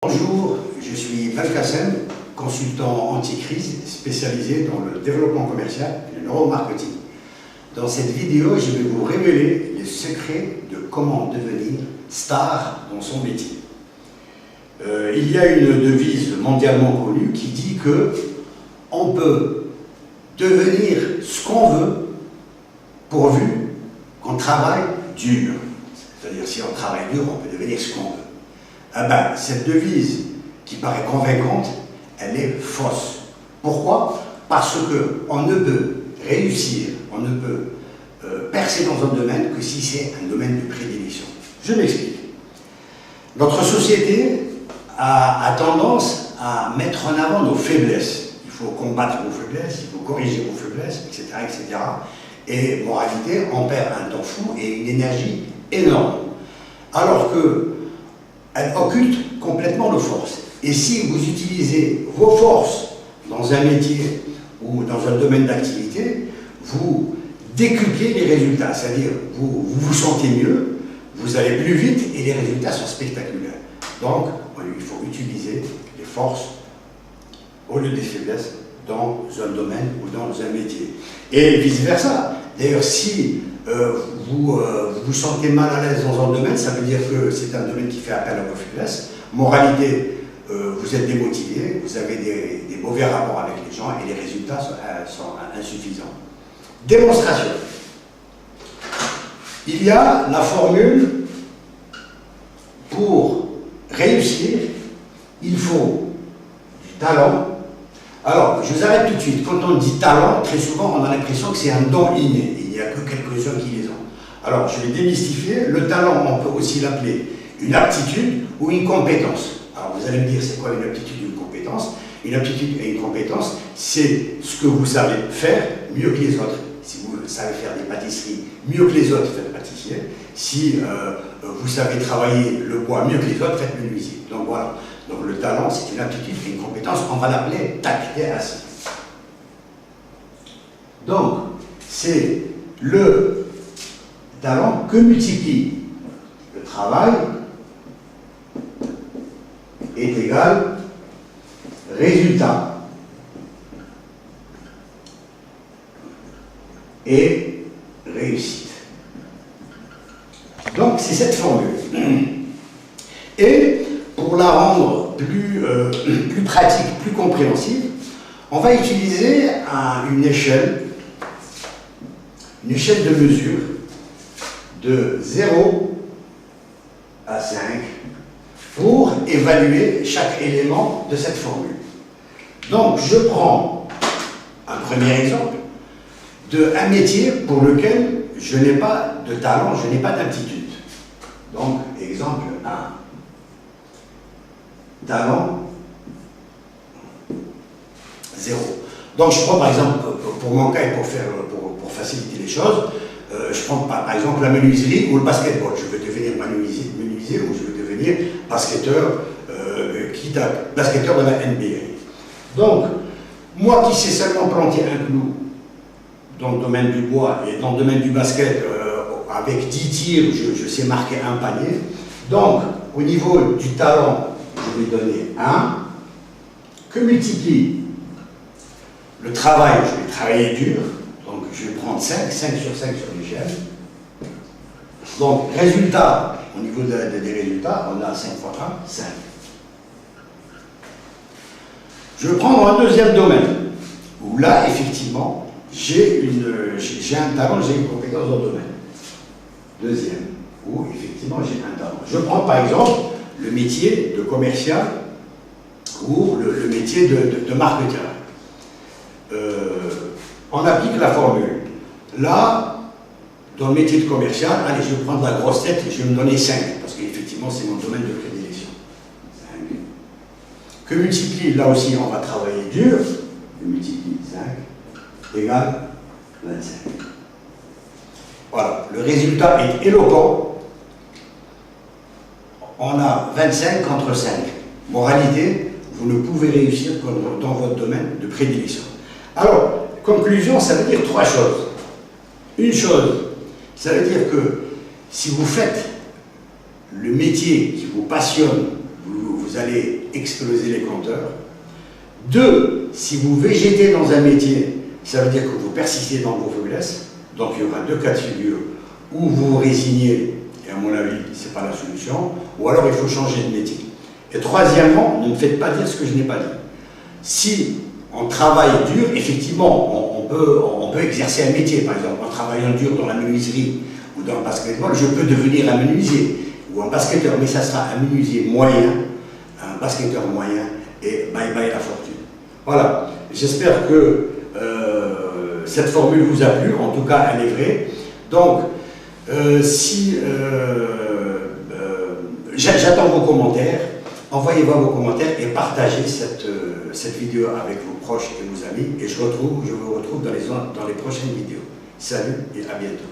Bonjour, je suis Belkacem, consultant anti-crise spécialisé dans le développement commercial et le neuromarketing. Dans cette vidéo, je vais vous révéler les secrets de comment devenir star dans son métier. Il y a une devise mondialement connue qui dit que on peut devenir ce qu'on veut pourvu qu'on travaille dur. C'est-à-dire si on travaille dur, on peut devenir ce qu'on veut. Eh ben, cette devise qui paraît convaincante, elle est fausse. Pourquoi? Parce qu'on ne peut réussir, on ne peut percer dans un domaine que si c'est un domaine de prédilection. Je m'explique. Notre société a tendance à mettre en avant nos faiblesses. Il faut combattre vos faiblesses, il faut corriger vos faiblesses, etc., etc. Et moralité, on perd un temps fou et une énergie énorme. Alors qu'elle occulte complètement nos forces. Et si vous utilisez vos forces dans un métier ou dans un domaine d'activité, vous décuplez les résultats. C'est-à-dire, vous vous sentez mieux, vous allez plus vite et les résultats sont spectaculaires. Donc, il faut utiliser les forces au lieu des faiblesses dans un domaine ou dans un métier. Et vice-versa. D'ailleurs, si vous vous sentez mal à l'aise dans un domaine, ça veut dire que c'est un domaine qui fait appel à vos faiblesses. Moralité, vous êtes démotivé, vous avez des mauvais rapports avec les gens et les résultats sont insuffisants. Démonstration. Il y a la formule pour réussir, il faut du talent. Alors, je vous arrête tout de suite. Quand on dit talent, très souvent, on a l'impression que c'est un don inné. Il n'y a que quelques-uns qui les ont. Alors, je vais démystifier. Le talent, on peut aussi l'appeler une aptitude ou une compétence. Alors, vous allez me dire, c'est quoi une aptitude ou une compétence? Une aptitude et une compétence, c'est ce que vous savez faire mieux que les autres. Si vous savez faire des pâtisseries mieux que les autres, faites pâtissier. Si vous savez travailler le bois mieux que les autres, faites menuisier. Donc voilà. Donc le talent, c'est une aptitude et une compétence, on va l'appeler tact. Donc, c'est le talent que multiplie le travail est égal résultat et réussite. Donc, c'est cette formule. Et pour la rendre plus pratique, plus compréhensible, on va utiliser une échelle de mesure de 0 à 5 pour évaluer chaque élément de cette formule. Donc, je prends un premier exemple d'un métier pour lequel je n'ai pas de talent, je n'ai pas d'aptitude. Donc, exemple 1. Talent 0. Donc je prends par exemple, pour mon cas et pour faciliter les choses, je prends par exemple la menuiserie ou le basketball. Je veux devenir menuisier ou je veux devenir basketteur, basketteur de la NBA. Donc, moi qui sais seulement planter un clou dans le domaine du bois et dans le domaine du basket, avec 10 tirs, je sais marquer un panier. Donc, au niveau du talent, je vais donner 1, que multiplie le travail, je vais travailler dur, donc je vais prendre 5 sur 5 sur l'échelle. Donc, résultat, au niveau des résultats, on a 5 fois 1, 5. Je vais prendre un deuxième domaine, où là, effectivement, j'ai un talent, j'ai une compétence dans le domaine. Deuxième, où effectivement j'ai un talent. Je prends par exemple le métier de commercial ou le métier de marketeur. On applique la formule. Là, dans le métier de commercial, allez, je vais prendre la grosse tête et je vais me donner 5, parce qu'effectivement, c'est mon domaine de prédilection. 5. Que multiplie, là aussi, on va travailler dur. Que multiplie 5 égale 25. Voilà, le résultat est éloquent. On a 25 contre 5. Moralité, vous ne pouvez réussir que dans votre domaine de prédilection. Alors, conclusion, ça veut dire 3 choses. Une chose, ça veut dire que si vous faites le métier qui vous passionne, vous allez exploser les compteurs. 2, si vous végétez dans un métier, ça veut dire que vous persistez dans vos faiblesses. Donc il y aura 2 cas de figure, où vous vous résignez, et à mon avis, ce n'est pas la solution, ou alors il faut changer de métier. Et troisièmement, ne me faites pas dire ce que je n'ai pas dit. Si on travaille dur, effectivement, on peut exercer un métier. Par exemple, en travaillant dur dans la menuiserie ou dans le basketball, je peux devenir un menuisier ou un basketteur, mais ça sera un menuisier moyen, un basketteur moyen, et bye bye la fortune. Voilà, j'espère que cette formule vous a plu, en tout cas elle est vraie. Donc, j'attends vos commentaires, envoyez-moi vos commentaires et partagez cette vidéo avec vos proches et vos amis. Et je vous retrouve dans les prochaines vidéos. Salut et à bientôt.